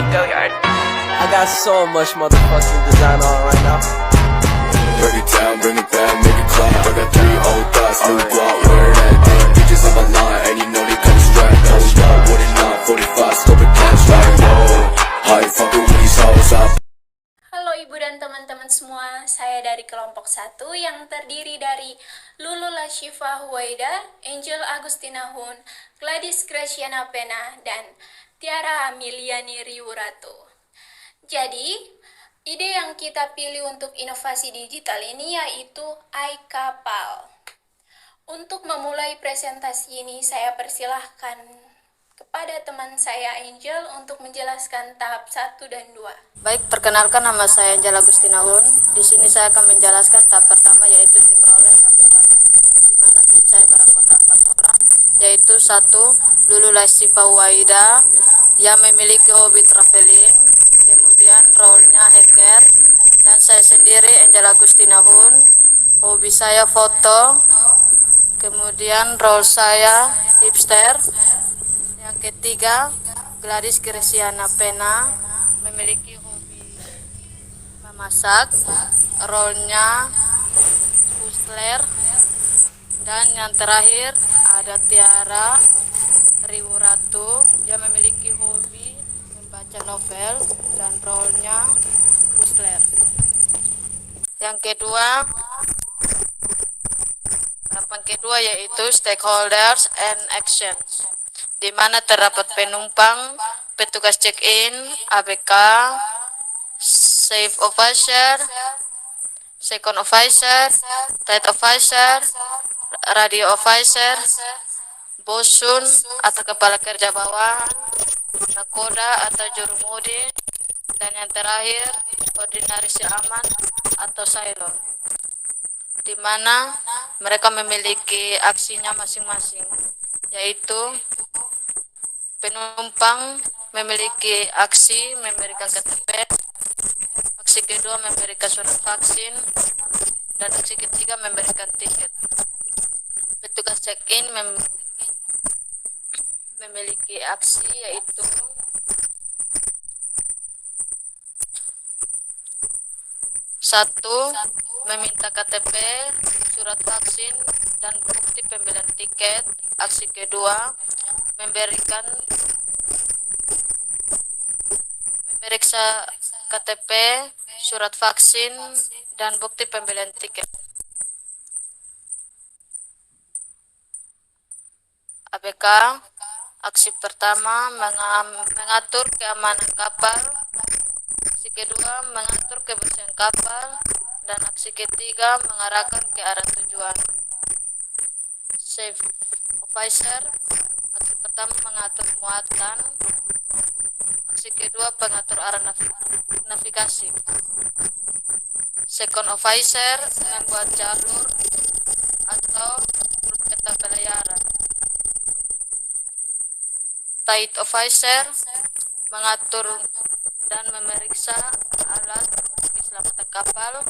Go Yard. I got so much motherfucking design on right now. Break it down, bring it back, make it clap. I got 3 old thoughts, new guap, where that damn bitches on my line, and you know they come strapped. Hold up, what it not, 45, scope it cash like whoa. How you fucking with these hoes up? Halo Ibu dan teman-teman semua, saya dari kelompok 1 yang terdiri dari Lulu Lashifa Huwaida, Angel Agustina Hun, Gladys Graciana Pena, dan Tiara Amiliani Riwurato. Jadi, ide yang kita pilih untuk inovasi digital ini yaitu iKapal. Untuk memulai presentasi ini, saya persilahkan kepada teman saya Angel untuk menjelaskan tahap 1 dan 2. Baik, perkenalkan nama saya Angel Agustina Hun. Di sini saya akan menjelaskan tahap pertama yaitu tim roller dan biodata. Di mana tim saya beranggota 4 orang, yaitu 1. Lulu Lashifa Huwaida yang memiliki hobi traveling, kemudian role-nya hacker, dan saya sendiri Angel Agustina Hun, hobi saya foto, kemudian role saya hipster. Yang ketiga, Gladys Graciana Pena memiliki hobi memasak, role-nya hustler. Dan yang terakhir ada Tiara Riwurato yang memiliki hobi membaca novel dan role-nya hustler. Yang kedua, tahapan kedua yaitu stakeholders and actions, di mana terdapat penumpang, petugas check-in, ABK, safe officer, second officer, third officer, radio officer, bosun atau kepala kerja bawahan, nakoda atau jurumudi, dan yang terakhir koordinasi aman atau silo, di mana mereka memiliki aksinya masing-masing, yaitu penumpang memiliki aksi memberikan KTP, aksi kedua memberikan surat vaksin, dan aksi ketiga memberikan tiket. Petugas check-in memiliki aksi yaitu 1. Meminta KTP, surat vaksin, dan bukti pembelian tiket. Aksi kedua memeriksa KTP, surat vaksin, dan bukti pembelian tiket. ABK, aksi pertama mengatur keamanan kapal, aksi kedua mengatur kebersihan kapal, dan aksi ketiga mengarahkan ke arah tujuan. Safe officer, aksi pertama mengatur muatan, aksi kedua pengatur arah navigasi. Second officer membuat jalur atau rute peta pelayaran. Third officer mengatur dan memeriksa alat keselamatan kapal.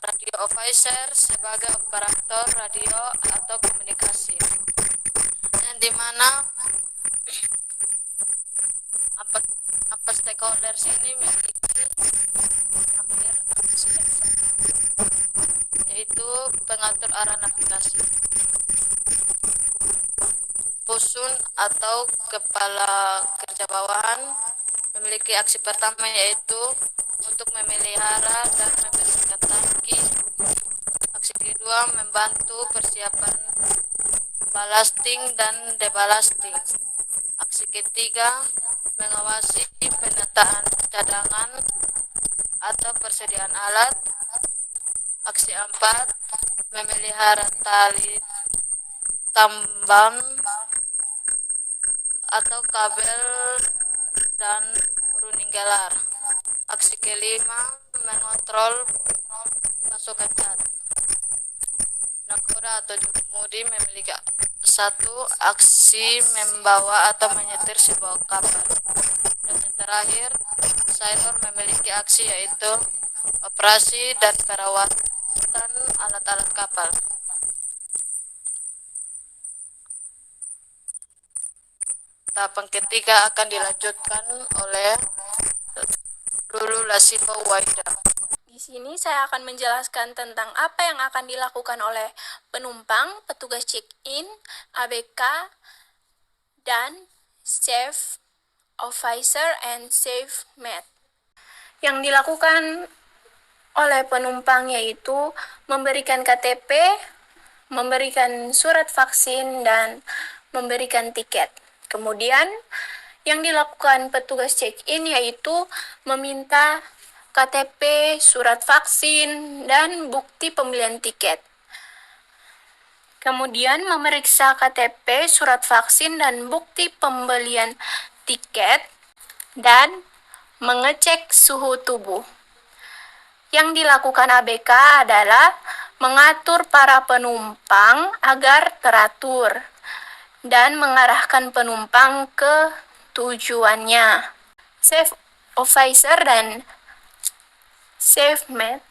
Radio officer sebagai operator radio atau komunikasi, yang dimana apa stakeholders ini memiliki hampir yaitu pengatur arah navigasi, bosun atau kepala kerja bawahan memiliki aksi pertama yaitu untuk memelihara dan membersihkan tangki. Aksi kedua membantu persiapan ballasting dan deballasting. Aksi ketiga mengawasi penataan cadangan atau persediaan alat. Aksi 4 memelihara tali tambang atau kabel dan running gelar. Aksi kelima mengontrol pasokan cat. Nakoda atau jurumudi memiliki 1 aksi membawa atau menyetir sebuah kapal. Dan yang terakhir, sailor memiliki aksi yaitu operasi dan perawatan alat-alat kapal. Tahapan ketiga akan dilanjutkan oleh Lulu Lasifa Huwaida. Di sini saya akan menjelaskan tentang apa yang akan dilakukan oleh penumpang, petugas check-in, ABK, dan safe officer and safe mat. Yang dilakukan oleh penumpang yaitu memberikan KTP, memberikan surat vaksin, dan memberikan tiket. Kemudian yang dilakukan petugas check-in yaitu meminta KTP, surat vaksin, dan bukti pembelian tiket. Kemudian memeriksa KTP, surat vaksin, dan bukti pembelian tiket, dan mengecek suhu tubuh. Yang dilakukan ABK adalah mengatur para penumpang agar teratur dan mengarahkan penumpang ke tujuannya. Safe officer dan safe mat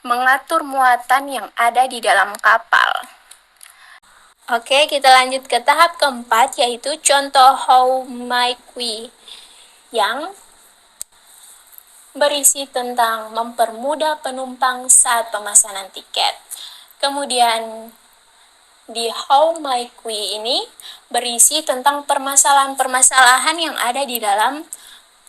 mengatur muatan yang ada di dalam kapal. Oke, kita lanjut ke tahap keempat, yaitu contoh How Might We, yang berisi tentang mempermudah penumpang saat pemesanan tiket. Kemudian di How Might We ini berisi tentang permasalahan-permasalahan yang ada di dalam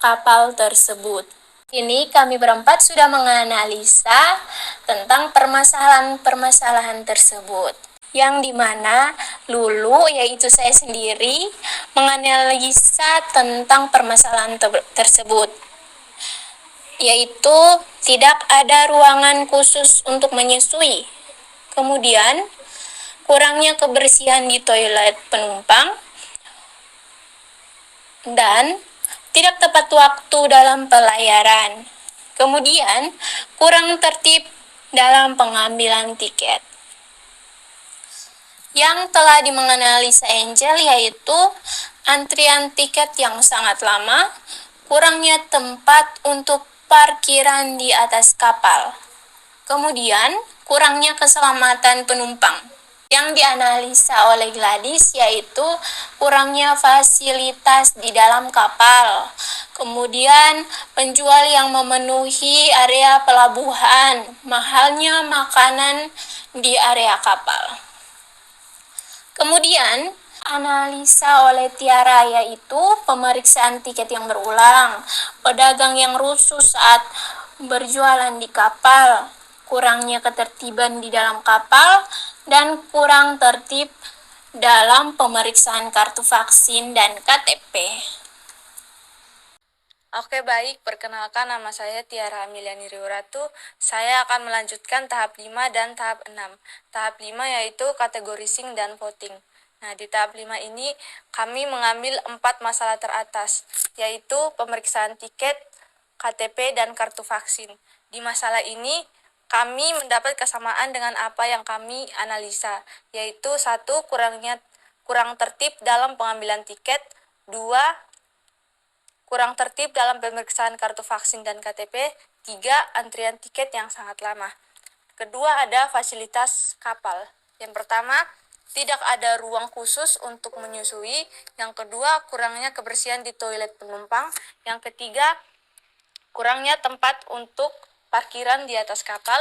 kapal tersebut. Ini kami berempat sudah menganalisa tentang permasalahan-permasalahan tersebut, yang dimana Lulu, yaitu saya sendiri, menganalisa tentang permasalahan tersebut, yaitu tidak ada ruangan khusus untuk menyusui, kemudian kurangnya kebersihan di toilet penumpang, dan tidak tepat waktu dalam pelayaran. Kemudian, kurang tertib dalam pengambilan tiket. Yang telah dimenganalisa Angel yaitu antrian tiket yang sangat lama, kurangnya tempat untuk parkiran di atas kapal. Kemudian, kurangnya keselamatan penumpang. Yang dianalisa oleh Gladys yaitu kurangnya fasilitas di dalam kapal, kemudian penjual yang memenuhi area pelabuhan, mahalnya makanan di area kapal. Kemudian analisa oleh Tiara yaitu pemeriksaan tiket yang berulang, pedagang yang rusuh saat berjualan di kapal, kurangnya ketertiban di dalam kapal, dan kurang tertib dalam pemeriksaan kartu vaksin dan KTP. Oke, baik, perkenalkan nama saya Tiara Amiliani Riuratu. Saya akan melanjutkan tahap 5 dan tahap 6. Tahap 5 yaitu categorizing dan voting. Nah, di tahap 5 ini kami mengambil 4 masalah teratas, yaitu pemeriksaan tiket, KTP, dan kartu vaksin. Di masalah ini kami mendapat kesamaan dengan apa yang kami analisa, yaitu 1. Kurang tertib dalam pengambilan tiket, 2. Kurang tertib dalam pemeriksaan kartu vaksin dan KTP, 3. Antrian tiket yang sangat lama. Kedua, ada fasilitas kapal. Yang pertama, tidak ada ruang khusus untuk menyusui. Yang kedua, kurangnya kebersihan di toilet penumpang. Yang ketiga, kurangnya tempat untuk parkiran di atas kapal.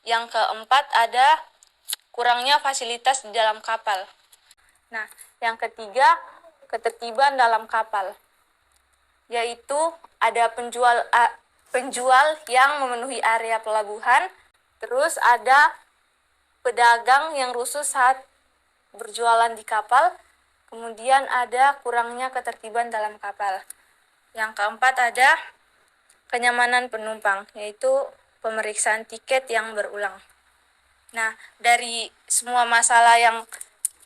Yang keempat, ada kurangnya fasilitas di dalam kapal. Nah, yang ketiga, ketertiban dalam kapal, yaitu ada penjual yang memenuhi area pelabuhan, terus ada pedagang yang rusuh saat berjualan di kapal, kemudian ada kurangnya ketertiban dalam kapal. Yang keempat, ada kenyamanan penumpang, yaitu pemeriksaan tiket yang berulang. Nah, dari semua masalah yang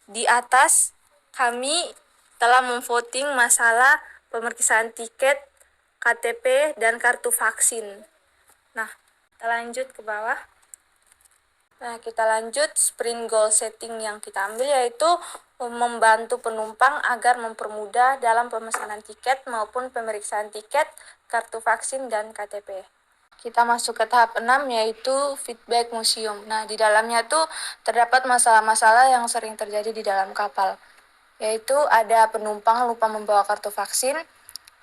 di atas, kami telah memvoting masalah pemeriksaan tiket, KTP, dan kartu vaksin. Nah, kita lanjut ke bawah. Nah, kita lanjut sprint goal setting yang kita ambil yaitu membantu penumpang agar mempermudah dalam pemesanan tiket maupun pemeriksaan tiket, kartu vaksin, dan KTP. Kita masuk ke tahap 6 yaitu feedback museum. Nah, di dalamnya tuh terdapat masalah-masalah yang sering terjadi di dalam kapal. yaitu ada penumpang lupa membawa kartu vaksin,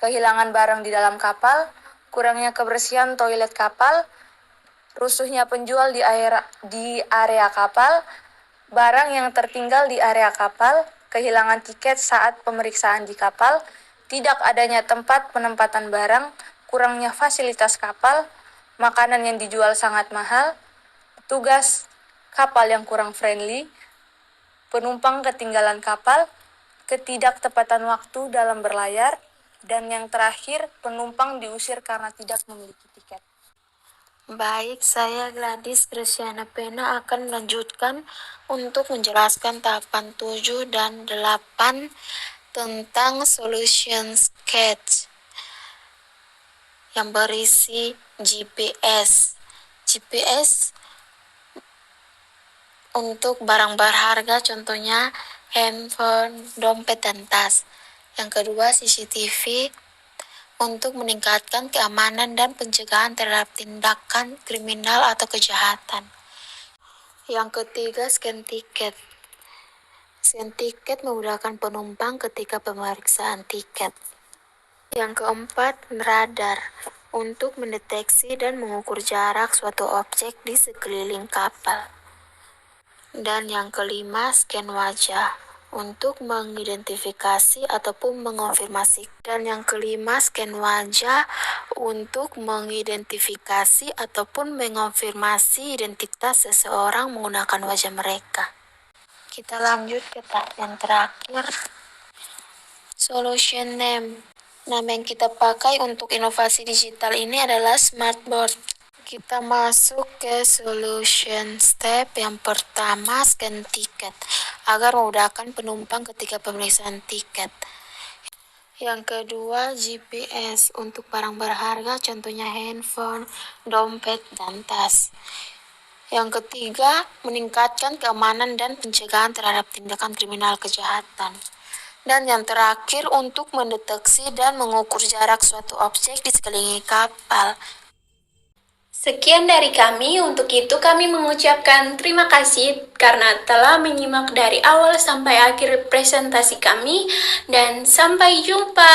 kehilangan barang di dalam kapal, kurangnya kebersihan toilet kapal, rusuhnya penjual di area kapal, barang yang tertinggal di area kapal, kehilangan tiket saat pemeriksaan di kapal, tidak adanya tempat penempatan barang, kurangnya fasilitas kapal, makanan yang dijual sangat mahal, tugas kapal yang kurang friendly, penumpang ketinggalan kapal, ketidaktepatan waktu dalam berlayar, dan yang terakhir, penumpang diusir karena tidak memiliki tiket. Baik, saya Gladys Graciana Pena akan melanjutkan untuk menjelaskan tahapan 7 dan 8 tentang solution sketch yang berisi GPS. GPS untuk barang berharga, contohnya handphone, dompet, dan tas. Yang kedua, CCTV untuk meningkatkan keamanan dan pencegahan terhadap tindakan kriminal atau kejahatan. Yang ketiga, scan tiket. Scan tiket memudahkan penumpang ketika pemeriksaan tiket. Yang keempat, radar untuk mendeteksi dan mengukur jarak suatu objek di sekeliling kapal. Dan yang kelima, scan wajah untuk mengidentifikasi ataupun mengonfirmasi. Dan yang kelima, scan wajah untuk mengidentifikasi ataupun mengonfirmasi identitas seseorang menggunakan wajah mereka. Kita lanjut ke tahap yang terakhir, solution name. Nama yang kita pakai untuk inovasi digital ini adalah smartboard. Kita masuk ke solution step yang pertama, scan tiket agar memudahkan penumpang ketika pemeriksaan tiket. Yang kedua, GPS untuk barang berharga, contohnya handphone, dompet, dan tas. Yang ketiga, meningkatkan keamanan dan pencegahan terhadap tindakan kriminal kejahatan. Dan yang terakhir, untuk mendeteksi dan mengukur jarak suatu objek di sekeliling kapal. Sekian dari kami, untuk itu kami mengucapkan terima kasih karena telah menyimak dari awal sampai akhir presentasi kami, dan sampai jumpa.